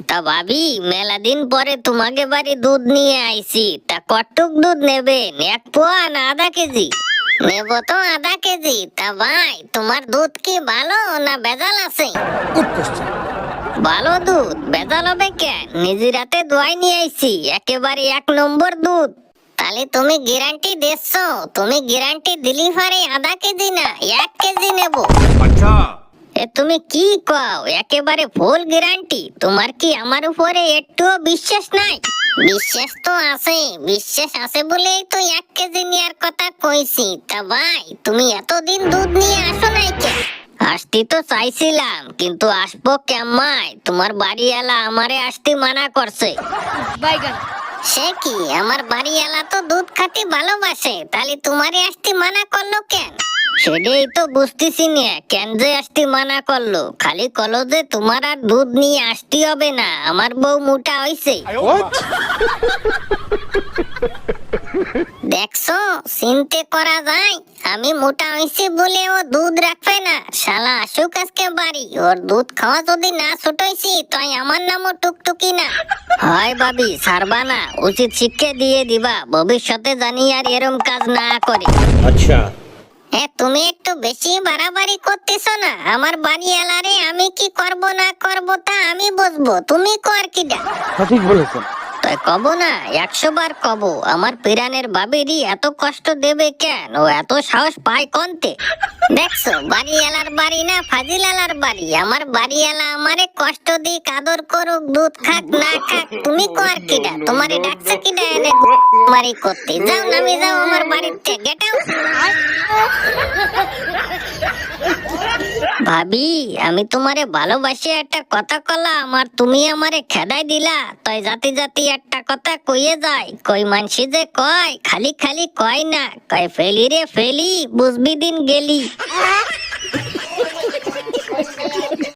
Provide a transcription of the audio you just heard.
তা ভাবি, মেলা দিন পরে তোমাকে বাড়ি দুধ নিয়ে আইছি, তা কটুক দুধ নেবেন? 1 পোয়া না আধা কেজি? নেব তো আধা কেজি। তা ভাই, তোমার দুধ কি ভালো না ভেজাল আছে? ভালো দুধ, ভেজাল হবে কেন? নিজের হাতে দোয়াই নিয়ে আইছি, একেবারে 1 নম্বর দুধ। তাহলে তুমি গ্যারান্টি দিচ্ছ? তুমি গ্যারান্টি দিলি পারে আধা কেজি না 1 কেজি নেব? अच्छा। এ তুমি কি কও? একেবারে ফুল গ্যারান্টি। তোমার কি আমার উপরে একটুও বিশ্বাস নাই? বিশ্বাস তো আছে, বিশ্বাস আছে বলেই তো 1 কেজি নেওয়ার কথা কইছি। তা ভাই, তুমি এতদিন দুধ নিয়ে আসো নাই কেন? আসতে তো চাইছিলাম, কিন্তু আসবো কেমায়? তোমার বাড়িওয়ালা আমারে আসতে মানা করছে। সে কি, আমার বাড়িওয়ালা তো দুধ খাতে ভালোবাসে, তাহলে তোমারে আসতে মানা করলো কেন? সেটাই তো বুঝতেছি না, কেন যে আসতে মানা করলো। খালি কলো যে তোমার আর দুধ নিয়ে আসতে হবে না, আমার বউ মোটা হইছে। দেখছো, চিনতে করা যায়। আমি মোটা হইছি বলে ও দুধ রাখবে না। শালা আসুক আজকে বাড়ি, ওর দুধ খাওয়া যদি না ছুটাইছি, তাই আমার নামও টুকটুকি না। হয় ভাবি, ছাড়বা না, উচিত শিক্ষা দিয়ে দিবা, ভবিষ্যতে জানি আর এরম কাজ না করে। अच्छा। তুমি একটু বেশি বাড়াবাড়ি করতেছো না? আমার বাড়িওয়ালারে আমি কি করব না করব তা আমি বুঝবো, তুমি কর কিডা? সঠিক বলেছেন। তাই কব না, 100 বার কব। আমার পিরানের বাবিরি এত কষ্ট দেবে কেন? ও এত সাহস পায় কোনতে? দেখছো, বাড়িওয়ালার বাড়ি না ফাজিলালার বাড়ি। আমার বাড়িওয়ালা আমারে কষ্ট দিয়ে কাদর করুক, দুধ খাক না খাক, তুমি কর কিডা? তোমারে ডাকছে কিডা এনে মারি করতে? যাও, নামে যাও আমার বাড়িতে, গেট আউট। ভাবি, আমি তোমারে ভালোবাসি একটা কথা কলাম, আর তুমি আমারে খেদাই দিলা। তাই জাতি জাতি একটা কথা কইয়ে যায়, কই মানসি যে কয়, খালি খালি কয় না, কয় ফেলি রে ফেলি, বুঝবি দিন গেলি।